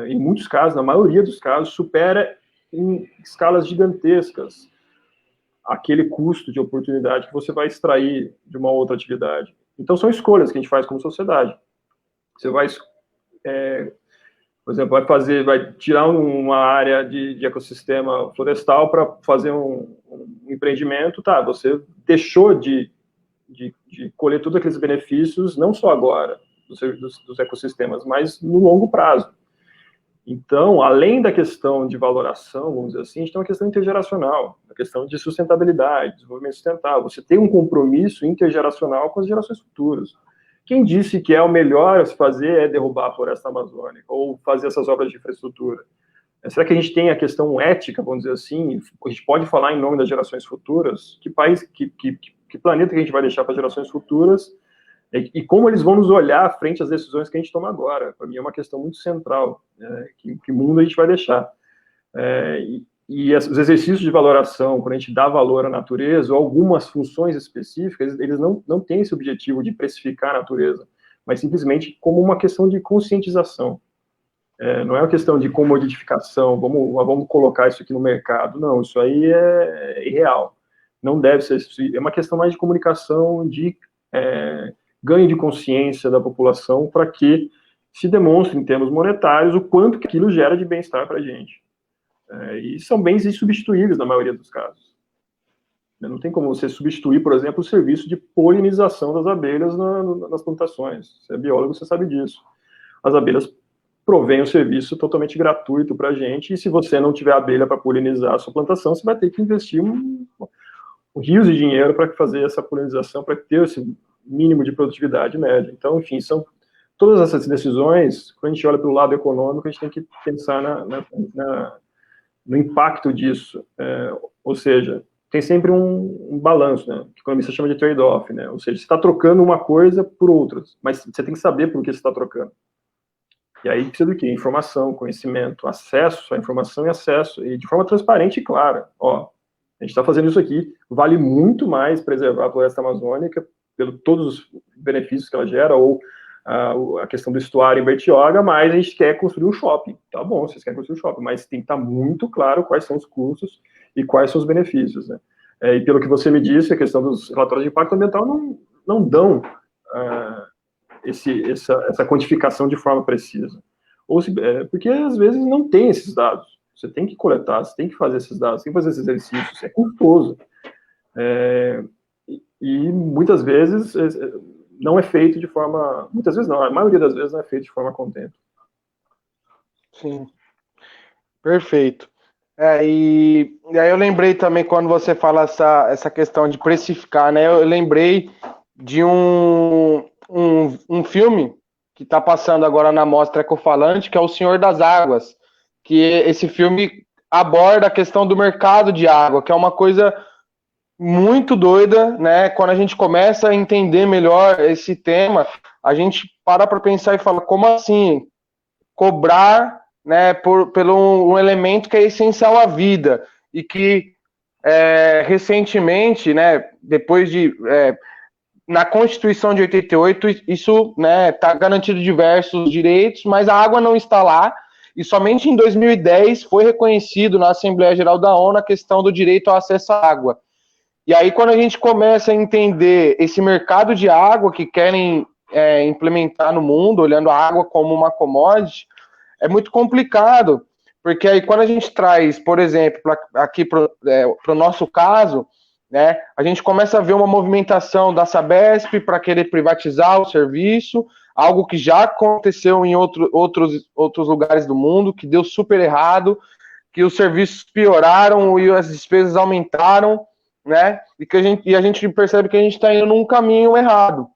em muitos casos, na maioria dos casos, supera em escalas gigantescas aquele custo de oportunidade que você vai extrair de uma outra atividade. Então, são escolhas que a gente faz como sociedade. Você vai, por exemplo, vai tirar uma área de ecossistema florestal para fazer um empreendimento, tá? Você deixou de colher todos aqueles benefícios, não só agora, dos ecossistemas, mas no longo prazo. Então, além da questão de valoração, vamos dizer assim, a gente tem uma questão intergeracional, a questão de sustentabilidade, desenvolvimento sustentável. Você tem um compromisso intergeracional com as gerações futuras. Quem disse que o melhor a se fazer é derrubar a floresta amazônica ou fazer essas obras de infraestrutura? Será que a gente tem a questão ética, vamos dizer assim? A gente pode falar em nome das gerações futuras? Que país, que planeta que a gente vai deixar para as gerações futuras? E como eles vão nos olhar frente às decisões que a gente toma agora? Para mim é uma questão muito central, que mundo a gente vai deixar. E os exercícios de valoração, quando a gente dá valor à natureza, ou algumas funções específicas, eles não têm esse objetivo de precificar a natureza, mas simplesmente como uma questão de conscientização. Não é uma questão de comodificação, vamos colocar isso aqui no mercado. Não, isso aí é irreal. Não deve ser isso. É uma questão mais de comunicação, de ganho de consciência da população para que se demonstre em termos monetários o quanto que aquilo gera de bem-estar para a gente. E são bens insubstituíveis na maioria dos casos. Não tem como você substituir, por exemplo, o serviço de polinização das abelhas nas plantações. Você é biólogo, você sabe disso. As abelhas provém um serviço totalmente gratuito para a gente, e se você não tiver abelha para polinizar a sua plantação, você vai ter que investir rios de dinheiro para fazer essa polinização, para ter esse mínimo de produtividade média. Então, enfim, são todas essas decisões, quando a gente olha pelo lado econômico, a gente tem que pensar no impacto disso. Ou seja, tem sempre um balanço, né, que o economista chama de trade-off, né? Ou seja, você está trocando uma coisa por outras, mas você tem que saber por que você está trocando. E aí precisa do quê? Informação, conhecimento, acesso à informação e acesso, e de forma transparente e clara. A gente está fazendo isso aqui, vale muito mais preservar a floresta amazônica, pelo todos os benefícios que ela gera, ou a questão do estuário em Bertioga, mas a gente quer construir um shopping. Tá bom, vocês querem construir um shopping, mas tem que estar muito claro quais são os custos e quais são os benefícios, né? E pelo que você me disse, a questão dos relatórios de impacto ambiental não dão essa quantificação de forma precisa. Porque às vezes não tem esses dados. Você tem que coletar, você tem que fazer esses dados, tem que fazer esses exercícios, é custoso. E muitas vezes não é feito de forma... Muitas vezes não, a maioria das vezes não é feito de forma contente. Sim, perfeito. E aí eu lembrei também, quando você fala essa questão de precificar, né? Eu lembrei de um filme que está passando agora na Mostra Ecofalante, que é O Senhor das Águas, que esse filme aborda a questão do mercado de água, que é uma coisa muito doida, né? Quando a gente começa a entender melhor esse tema, a gente para pensar e fala, como assim? Cobrar, né, pelo um elemento que é essencial à vida e que recentemente, né, depois de na Constituição de 88, isso, né, está garantido diversos direitos, mas a água não está lá, e somente em 2010 foi reconhecido na Assembleia Geral da ONU a questão do direito ao acesso à água. E aí, quando a gente começa a entender esse mercado de água que querem implementar no mundo, olhando a água como uma commodity, é muito complicado, porque aí quando a gente traz, por exemplo, aqui para o nosso caso, né, a gente começa a ver uma movimentação da Sabesp para querer privatizar o serviço, algo que já aconteceu em outros lugares do mundo, que deu super errado, que os serviços pioraram e as despesas aumentaram, né? E a gente percebe que a gente está indo num caminho errado.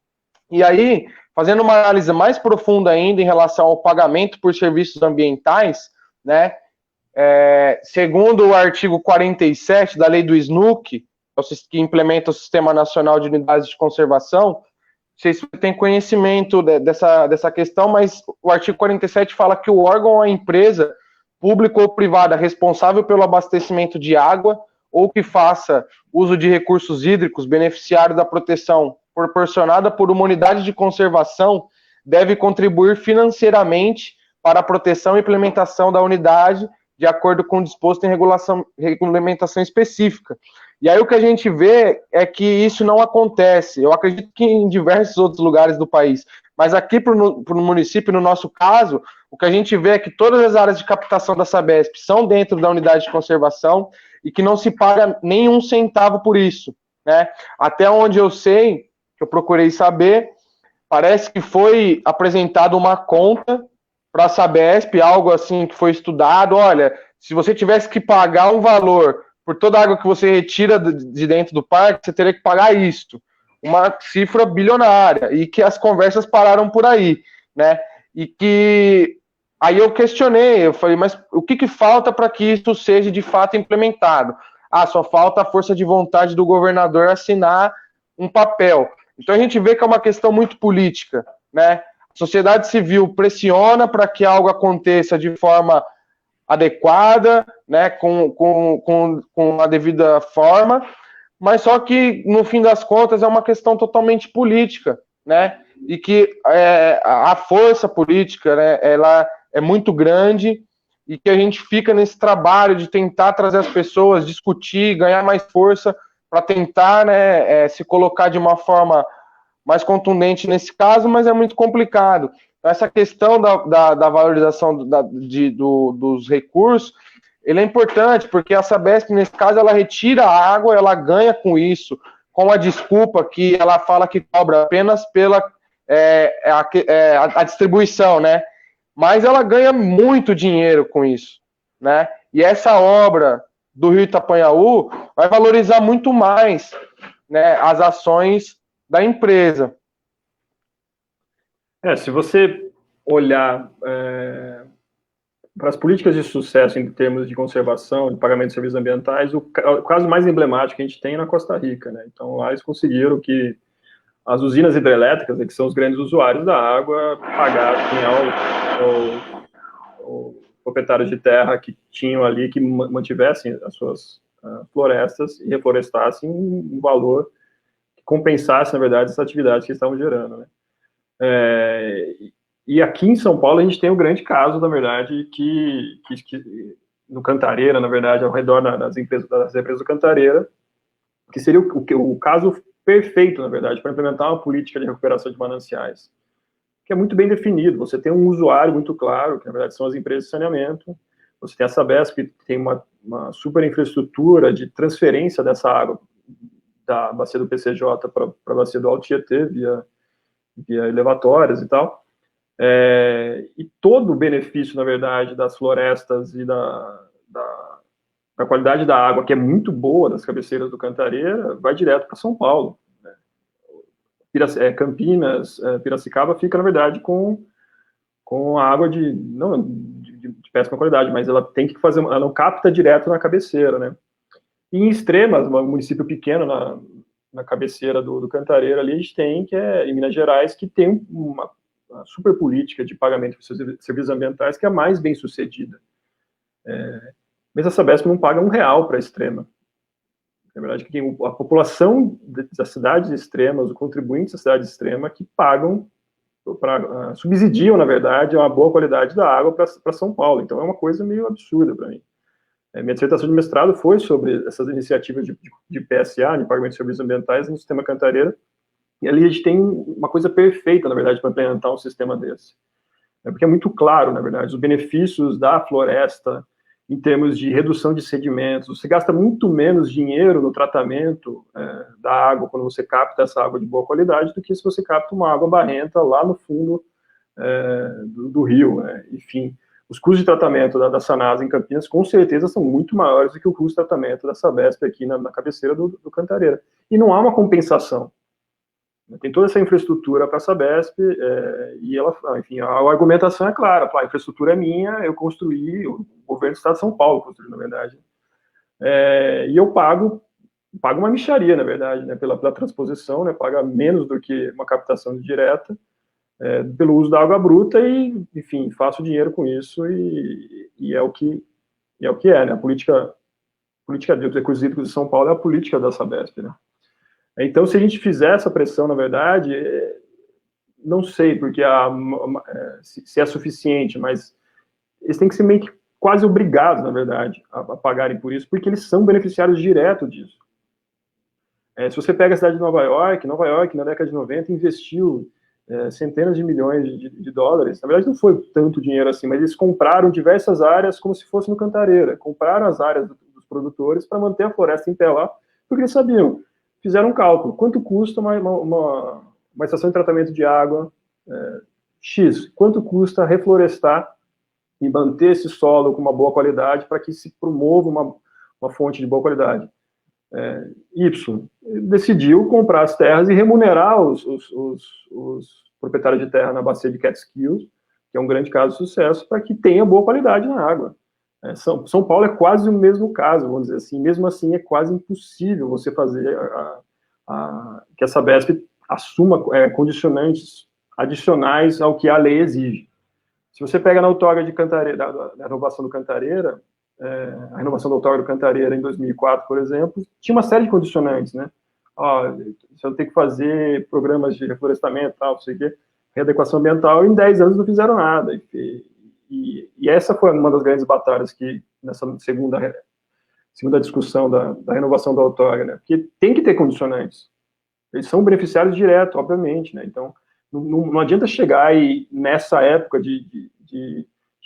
E aí, fazendo uma análise mais profunda ainda em relação ao pagamento por serviços ambientais, né? Segundo o artigo 47 da lei do SNUC, que implementa o Sistema Nacional de Unidades de Conservação, não sei se você tem conhecimento dessa questão, mas o artigo 47 fala que o órgão ou a empresa, pública ou privada, responsável pelo abastecimento de água ou que faça uso de recursos hídricos beneficiário da proteção proporcionada por uma unidade de conservação deve contribuir financeiramente para a proteção e implementação da unidade de acordo com o disposto em regulamentação específica. E aí o que a gente vê é que isso não acontece. Eu acredito que em diversos outros lugares do país, mas aqui para o município, no nosso caso, o que a gente vê é que todas as áreas de captação da Sabesp são dentro da unidade de conservação e que não se paga nenhum centavo por isso, né? Até onde eu sei, que eu procurei saber, parece que foi apresentada uma conta para a Sabesp, algo assim que foi estudado. Olha, se você tivesse que pagar um valor por toda a água que você retira de dentro do parque, você teria que pagar isso, uma cifra bilionária, e que as conversas pararam por aí, né? E que aí eu questionei, eu falei, mas o que falta para que isso seja de fato implementado? Ah, só falta a força de vontade do governador assinar um papel. Então a gente vê que é uma questão muito política, né? A sociedade civil pressiona para que algo aconteça de forma adequada, né, com a devida forma, mas só que, no fim das contas, é uma questão totalmente política, né, e que a força política, né, ela é muito grande e que a gente fica nesse trabalho de tentar trazer as pessoas, discutir, ganhar mais força para tentar, né, se colocar de uma forma mais contundente nesse caso, mas é muito complicado. Essa questão da valorização dos recursos, ele é importante, porque a Sabesp, nesse caso, ela retira a água, ela ganha com isso, com a desculpa que ela fala que cobra apenas pela a distribuição, né? Mas ela ganha muito dinheiro com isso, né? E essa obra do Rio Itapanhaú vai valorizar muito mais, né, as ações da empresa. Se você olhar para as políticas de sucesso em termos de conservação, de pagamento de serviços ambientais, o caso mais emblemático que a gente tem é na Costa Rica, né? Então, lá eles conseguiram que as usinas hidrelétricas, que são os grandes usuários da água, pagassem ao proprietários de terra que tinham ali, que mantivessem as suas florestas e reflorestassem um valor que compensasse, na verdade, essas atividades que estavam gerando, né? E aqui em São Paulo a gente tem o grande caso, na verdade, que no Cantareira, na verdade, ao redor das empresas do Cantareira, que seria o caso perfeito, na verdade, para implementar uma política de recuperação de mananciais, que é muito bem definido. Você tem um usuário muito claro, que na verdade são as empresas de saneamento, você tem a Sabesp, que tem uma super infraestrutura de transferência dessa água da bacia do PCJ para a bacia do Alto Tietê, via elevatórias e tal, e todo o benefício, na verdade, das florestas e da qualidade da água, que é muito boa das cabeceiras do Cantareira, vai direto para São Paulo, né? Campinas, Piracicaba fica, na verdade, com a água de de péssima qualidade, mas ela tem que fazer, ela não capta direto na cabeceira, né? E em Extremas, um município pequeno na cabeceira do Cantareira ali, a gente tem, que é em Minas Gerais, que tem uma super política de pagamento de serviços ambientais que é a mais bem sucedida. Mas a Sabesp não paga R$1 para Extrema. Na verdade, que a população das cidades extremas, os contribuintes da cidade extrema, que pagam, subsidiam, na verdade, uma boa qualidade da água para São Paulo. Então é uma coisa meio absurda para mim. Minha dissertação de mestrado foi sobre essas iniciativas de PSA, de pagamento de serviços ambientais, no sistema Cantareira, e ali a gente tem uma coisa perfeita, na verdade, para implementar um sistema desse. Porque é muito claro, na verdade, os benefícios da floresta, em termos de redução de sedimentos, você gasta muito menos dinheiro no tratamento da água, quando você capta essa água de boa qualidade, do que se você capta uma água barrenta lá no fundo do rio, né? Enfim, os custos de tratamento da Sanasa em Campinas, com certeza, são muito maiores do que o custo de tratamento da Sabesp aqui na cabeceira do Cantareira. E não há uma compensação. Tem toda essa infraestrutura para a Sabesp, e ela, enfim, a argumentação é clara, a infraestrutura é minha, eu construí, o governo do estado de São Paulo construiu, na verdade. E eu pago uma mixaria, na verdade, né, pela transposição, né, paga menos do que uma captação direta, pelo uso da água bruta, e, enfim, faço dinheiro com isso, e é o que é, né, a política de recursos hídricos de São Paulo é a política da Sabesp, né. Então, se a gente fizer essa pressão, na verdade, não sei porque se é suficiente, mas eles têm que ser meio que quase obrigados, na verdade, a pagarem por isso, porque eles são beneficiários diretos disso. Se você pega a cidade de Nova York, na década de 90, investiu centenas de milhões de dólares. Na verdade, não foi tanto dinheiro assim, mas eles compraram diversas áreas como se fosse no Cantareira. Compraram as áreas dos produtores para manter a floresta em pé lá, porque eles sabiam. Fizeram um cálculo. Quanto custa uma estação de tratamento de água X? Quanto custa reflorestar e manter esse solo com uma boa qualidade para que se promova uma fonte de boa qualidade? Y. Decidiu comprar as terras e remunerar os proprietários de terra na bacia de Catskills, que é um grande caso de sucesso, para que tenha boa qualidade na água. São Paulo é quase o mesmo caso, vamos dizer assim. Mesmo assim, é quase impossível você fazer que a Sabesp assuma condicionantes adicionais ao que a lei exige. Se você pega na outorga de Cantareira, da renovação do Cantareira, a renovação da outorga do Cantareira em 2004, por exemplo, tinha uma série de condicionantes, né? Você tem que fazer programas de reflorestamento, tal, não sei o quê, readequação ambiental, e em 10 anos não fizeram nada. E essa foi uma das grandes batalhas que, nessa segunda discussão da renovação da outorga, né? Porque tem que ter condicionantes. Eles são beneficiários diretos, obviamente, né? Então, não adianta chegar e, nessa época de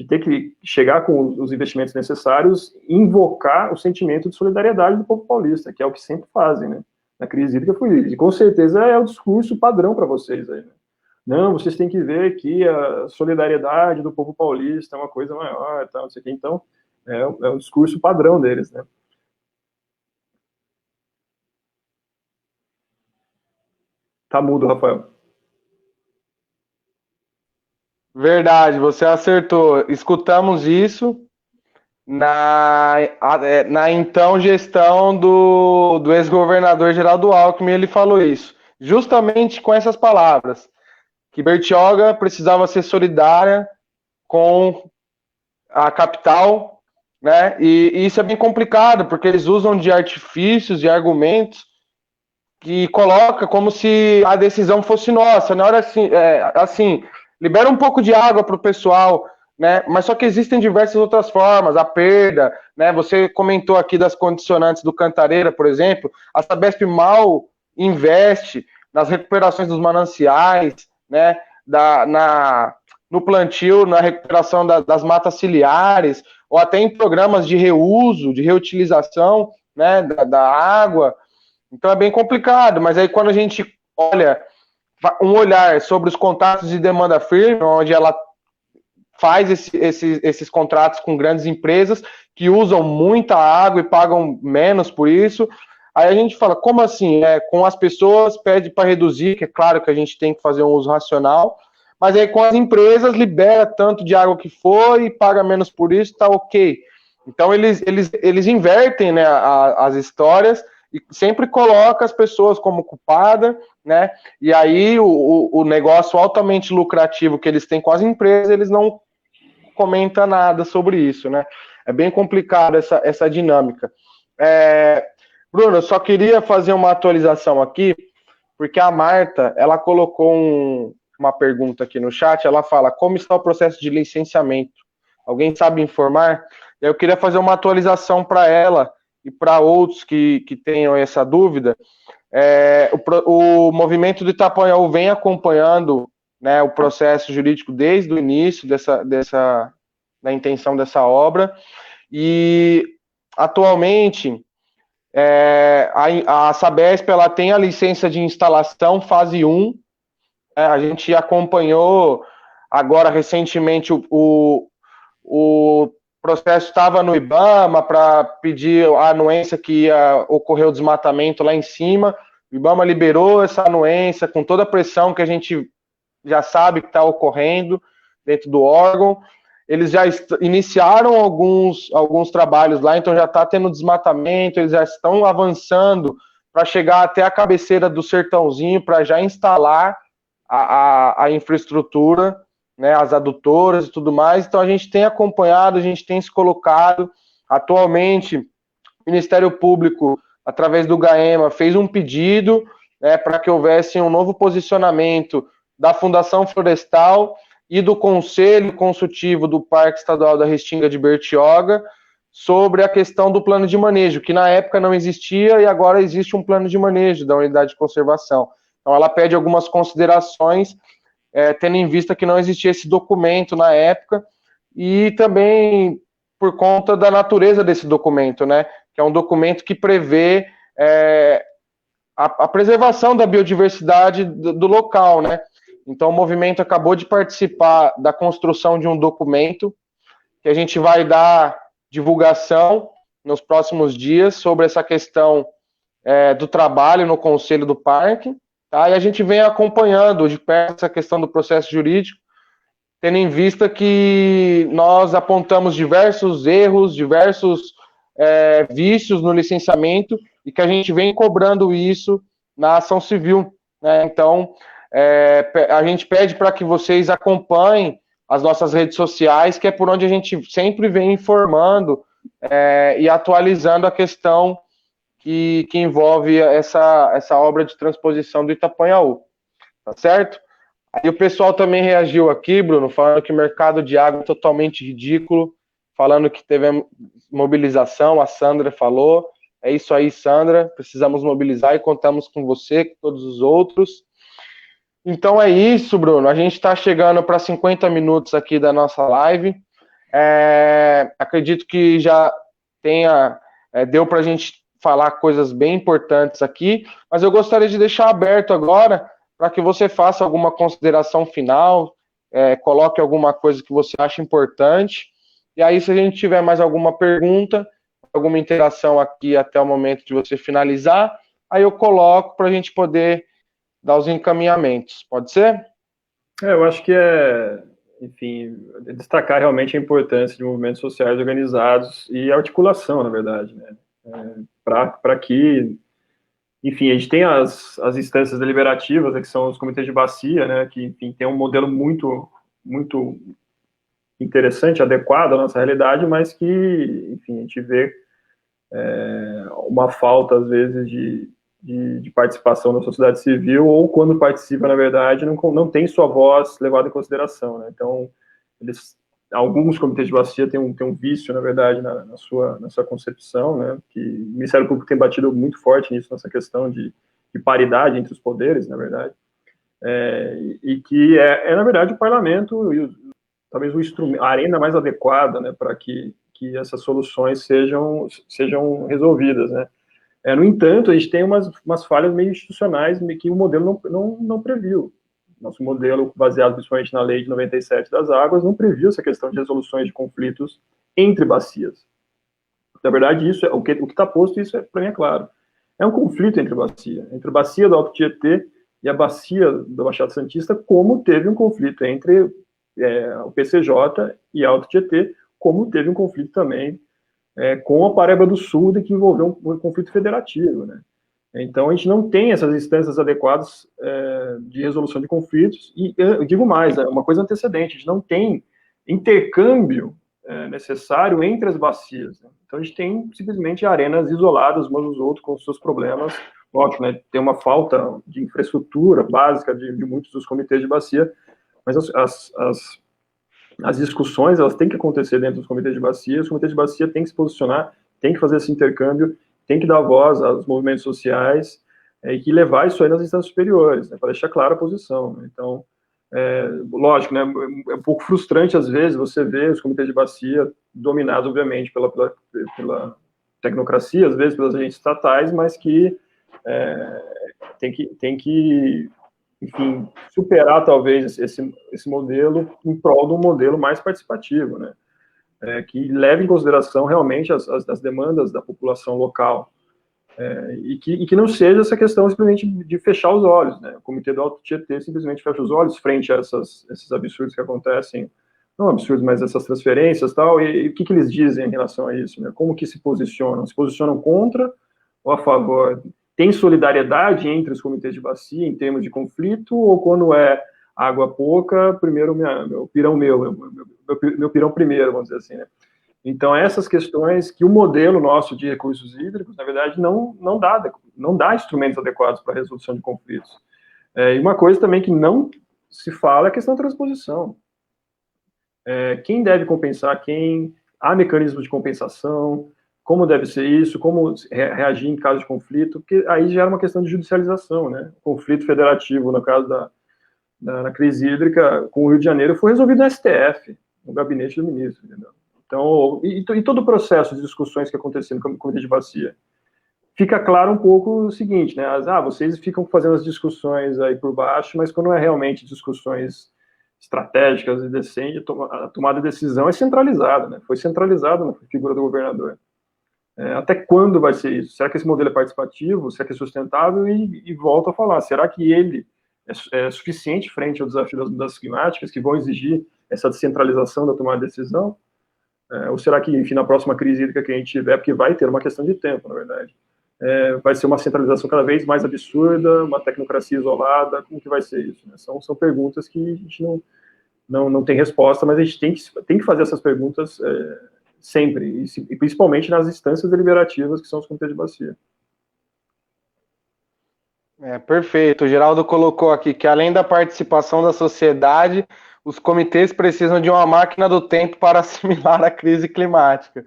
ter que chegar com os investimentos necessários, invocar o sentimento de solidariedade do povo paulista, que é o que sempre fazem, né? Na crise hídrica foi isso. E, com certeza, é o discurso padrão para vocês aí, né? Não, vocês têm que ver que a solidariedade do povo paulista é uma coisa maior, tal, não sei o quê. Então, é o discurso padrão deles, né? Tá mudo, Rafael. Verdade, você acertou. Escutamos isso na então gestão do ex-governador Geraldo Alckmin, ele falou isso, justamente com essas palavras, que Bertioga precisava ser solidária com a capital, né? E isso é bem complicado, porque eles usam de artifícios e argumentos que coloca como se a decisão fosse nossa. Na hora assim, libera um pouco de água para o pessoal, né? Mas só que existem diversas outras formas, a perda, né? Você comentou aqui das condicionantes do Cantareira, por exemplo. A Sabesp mal investe nas recuperações dos mananciais, né? No plantio, na recuperação das matas ciliares, ou até em programas de reuso, de reutilização, né? Da água. Então é bem complicado, mas aí quando a gente olha um olhar sobre os contratos de demanda firme, onde ela faz esses contratos com grandes empresas que usam muita água e pagam menos por isso, aí a gente fala, como assim? Com as pessoas pede para reduzir, que é claro que a gente tem que fazer um uso racional, mas aí com as empresas libera tanto de água que for e paga menos por isso, tá ok. Então eles invertem, né, as histórias e sempre coloca as pessoas como culpada, né? E aí o negócio altamente lucrativo que eles têm com as empresas, eles não comentam nada sobre isso, né? É bem complicado essa dinâmica. Bruno, eu só queria fazer uma atualização aqui, porque a Marta, ela colocou uma pergunta aqui no chat, ela fala, como está o processo de licenciamento? Alguém sabe informar? Eu queria fazer uma atualização para ela e para outros que tenham essa dúvida. O movimento do Itapanhaú vem acompanhando, né, o processo jurídico desde o início da intenção dessa obra, e atualmente a Sabesp ela tem a licença de instalação fase 1, a gente acompanhou agora recentemente o processo estava no IBAMA para pedir a anuência que ia ocorrer o desmatamento lá em cima. O IBAMA liberou essa anuência com toda a pressão que a gente já sabe que está ocorrendo dentro do órgão. Eles já iniciaram alguns trabalhos lá, então já está tendo desmatamento, eles já estão avançando para chegar até a cabeceira do Sertãozinho para já instalar a infraestrutura, né, as adutoras e tudo mais. Então a gente tem acompanhado, a gente tem se colocado. Atualmente, o Ministério Público, através do GAEMA, fez um pedido, né, para que houvesse um novo posicionamento da Fundação Florestal e do Conselho Consultivo do Parque Estadual da Restinga de Bertioga sobre a questão do plano de manejo, que na época não existia e agora existe um plano de manejo da unidade de conservação. Então ela pede algumas considerações, tendo em vista que não existia esse documento na época, e também por conta da natureza desse documento, né? Que é um documento que prevê a preservação da biodiversidade do local, né? Então o movimento acabou de participar da construção de um documento que a gente vai dar divulgação nos próximos dias sobre essa questão do trabalho no Conselho do Parque. Tá? E a gente vem acompanhando de perto essa questão do processo jurídico, tendo em vista que nós apontamos diversos erros, diversos vícios no licenciamento e que a gente vem cobrando isso na ação civil, né? Então, a gente pede para que vocês acompanhem as nossas redes sociais, que é por onde a gente sempre vem informando e atualizando a questão que envolve essa obra de transposição do Itapanhaú, tá certo? Aí o pessoal também reagiu aqui, Bruno, falando que o mercado de água é totalmente ridículo, falando que teve mobilização, a Sandra falou, é isso aí, Sandra, precisamos mobilizar e contamos com você, com todos os outros. Então é isso, Bruno, a gente está chegando para 50 minutos aqui da nossa live, acredito que já deu para a gente falar coisas bem importantes aqui, mas eu gostaria de deixar aberto agora para que você faça alguma consideração final, coloque alguma coisa que você acha importante, e aí se a gente tiver mais alguma pergunta, alguma interação aqui até o momento de você finalizar, aí eu coloco para a gente poder dar os encaminhamentos, pode ser? Eu acho que enfim, destacar realmente a importância de movimentos sociais organizados e articulação, na verdade, né? Para que, enfim, a gente tem as instâncias deliberativas, que são os comitês de bacia, né, que, enfim, tem um modelo muito, muito interessante, adequado à nossa realidade, mas que, enfim, a gente vê uma falta, às vezes, de participação da sociedade civil, ou quando participa, na verdade, não tem sua voz levada em consideração, né? Então, alguns comitês de bacia têm um vício, na verdade, na sua concepção, né, que o Ministério Público tem batido muito forte nisso, nessa questão de paridade entre os poderes, na verdade, e que na verdade, o parlamento, talvez o instrumento, a arena mais adequada, né, para que essas soluções sejam resolvidas, né. No entanto, a gente tem umas falhas meio institucionais que o modelo não previu. Nosso modelo, baseado principalmente na lei de 97 das águas, não previu essa questão de resoluções de conflitos entre bacias. Na verdade, isso o que está posto, isso para mim é claro. É um conflito entre bacia do Alto Tietê e a bacia da Baixada Santista, como teve um conflito entre o PCJ e a Alto Tietê, como teve um conflito também com a Paraíba do Sul, que envolveu um conflito federativo, né? Então, a gente não tem essas instâncias adequadas de resolução de conflitos, e eu digo mais, uma coisa antecedente, a gente não tem intercâmbio necessário entre as bacias, né? Então, a gente tem simplesmente arenas isoladas umas dos outros, com os seus problemas. Lógico, né, tem uma falta de infraestrutura básica de muitos dos comitês de bacia, mas as discussões, elas têm que acontecer dentro dos comitês de bacia, os comitês de bacia têm que se posicionar, têm que fazer esse intercâmbio, têm que dar voz aos movimentos sociais, e que levar isso aí nas instâncias superiores, né, para deixar clara a posição, né? Então, lógico, né, é um pouco frustrante, às vezes, você ver os comitês de bacia dominados, obviamente, pela tecnocracia, às vezes pelas agências estatais, mas que tem que, enfim, superar, talvez, esse modelo em prol de um modelo mais participativo, né? Que leve em consideração realmente as demandas da população local, e que não seja essa questão simplesmente de fechar os olhos, né? O Comitê do Alto Tietê simplesmente fecha os olhos frente a esses absurdos que acontecem, não absurdos, mas essas transferências e tal, e o que eles dizem em relação a isso, né? Como que se posicionam? Se posicionam contra ou a favor? Tem solidariedade entre os comitês de bacia em termos de conflito, ou quando é água pouca, primeiro meu pirão meu pirão primeiro, vamos dizer assim, né? Então, essas questões que o modelo nosso de recursos hídricos, na verdade, não dá instrumentos adequados para a resolução de conflitos. E uma coisa também que não se fala é a questão da transposição. Quem deve compensar quem? Há mecanismos de compensação? Como deve ser isso? Como reagir em caso de conflito? Porque aí gera uma questão de judicialização, né? O conflito federativo, no caso da crise hídrica com o Rio de Janeiro, foi resolvido no STF, no gabinete do ministro, entendeu? Então, e todo o processo de discussões que aconteceu no Comitê de Bacia, fica claro um pouco o seguinte, né? Vocês ficam fazendo as discussões aí por baixo, mas quando é realmente discussões estratégicas e decentes, a tomada de decisão é centralizada, né? Foi centralizada na figura do governador. Até quando vai ser isso? Será que esse modelo é participativo? Será que é sustentável? E volto a falar, será que ele é suficiente frente ao desafio das mudanças climáticas, que vão exigir essa descentralização da tomada de decisão? Ou será que, enfim, na próxima crise hídrica que a gente tiver, porque vai ter uma questão de tempo, na verdade, vai ser uma centralização cada vez mais absurda, uma tecnocracia isolada? Como que vai ser isso, né? São perguntas que a gente não tem resposta, mas a gente tem que fazer essas perguntas sempre, e principalmente nas instâncias deliberativas, que são os comitês de bacia. Perfeito. O Geraldo colocou aqui que, além da participação da sociedade, os comitês precisam de uma máquina do tempo para assimilar a crise climática.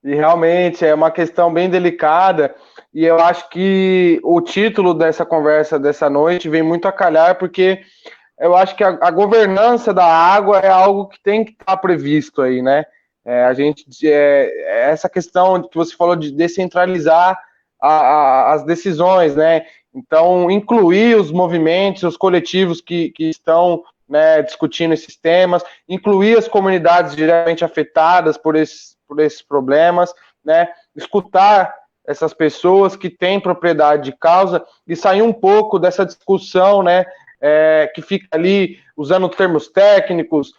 E realmente é uma questão bem delicada, e eu acho que o título dessa conversa dessa noite vem muito a calhar, porque eu acho que a governança da água é algo que tem que estar previsto aí, né? Essa questão que você falou de descentralizar as decisões, né? Então, incluir os movimentos, os coletivos que estão, né, discutindo esses temas, incluir as comunidades diretamente afetadas por esses problemas, né? Escutar essas pessoas que têm propriedade de causa e sair um pouco dessa discussão, né? Que fica ali usando termos técnicos,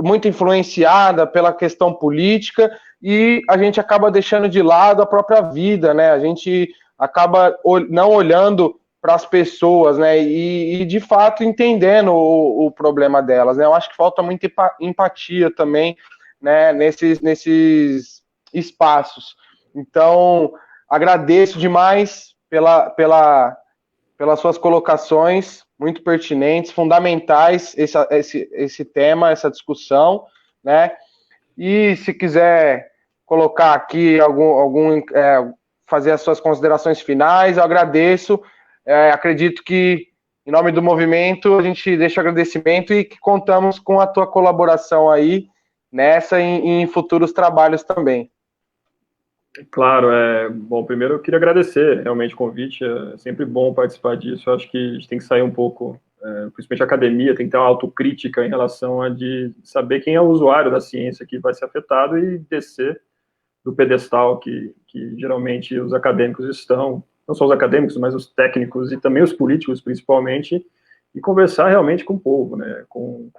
muito influenciada pela questão política, e a gente acaba deixando de lado a própria vida, né? A gente acaba não olhando para as pessoas, né? E de fato entendendo o problema delas, né? Eu acho que falta muita empatia também, né? Nesses espaços. Então, agradeço demais pelas suas colocações, muito pertinentes, fundamentais, esse tema, essa discussão, né? E se quiser colocar aqui fazer as suas considerações finais, eu agradeço. Acredito que, em nome do movimento, a gente deixa o agradecimento e que contamos com a tua colaboração aí nessa e em futuros trabalhos também. Claro, bom, primeiro eu queria agradecer realmente o convite, é sempre bom participar disso. Eu acho que a gente tem que sair um pouco, principalmente a academia, tem que ter uma autocrítica em relação a de saber quem é o usuário da ciência que vai ser afetado e descer do pedestal que geralmente os acadêmicos estão, não só os acadêmicos, mas os técnicos e também os políticos, principalmente, e conversar realmente com o povo, né, com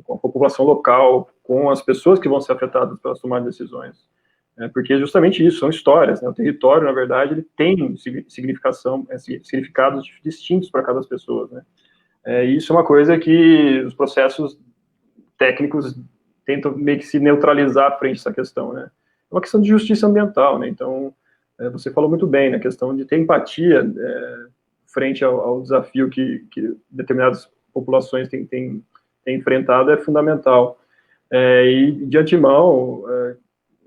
a população local, com as pessoas que vão ser afetadas pelas tomadas de decisões. Porque justamente isso, são histórias, né? O território, na verdade, ele tem significados distintos para cada pessoa, né? E isso é uma coisa que os processos técnicos tentam meio que se neutralizar frente a essa questão, né? É uma questão de justiça ambiental, né? Então, você falou muito bem, na questão de ter empatia frente ao desafio que determinadas populações têm enfrentado é fundamental. E, de antemão,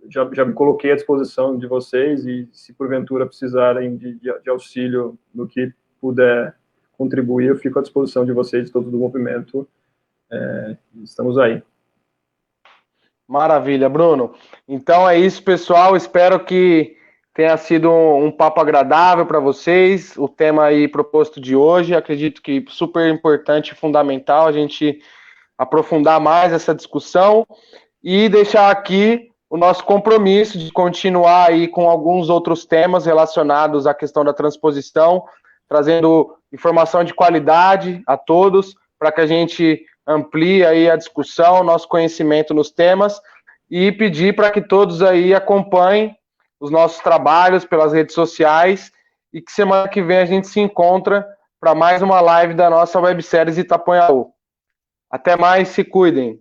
já me coloquei à disposição de vocês, e se porventura precisarem de auxílio no que puder contribuir, eu fico à disposição de vocês, de todo o movimento. Estamos aí. Maravilha, Bruno. Então é isso, pessoal. Espero que tenha sido um papo agradável para vocês. O tema aí proposto de hoje, acredito que super importante e fundamental a gente aprofundar mais essa discussão e deixar aqui o nosso compromisso de continuar aí com alguns outros temas relacionados à questão da transposição, trazendo informação de qualidade a todos, para que a gente amplie aí a discussão, nosso conhecimento nos temas, e pedir para que todos aí acompanhem os nossos trabalhos pelas redes sociais, e que semana que vem a gente se encontra para mais uma live da nossa websérie Itaponhaú. Até mais, se cuidem.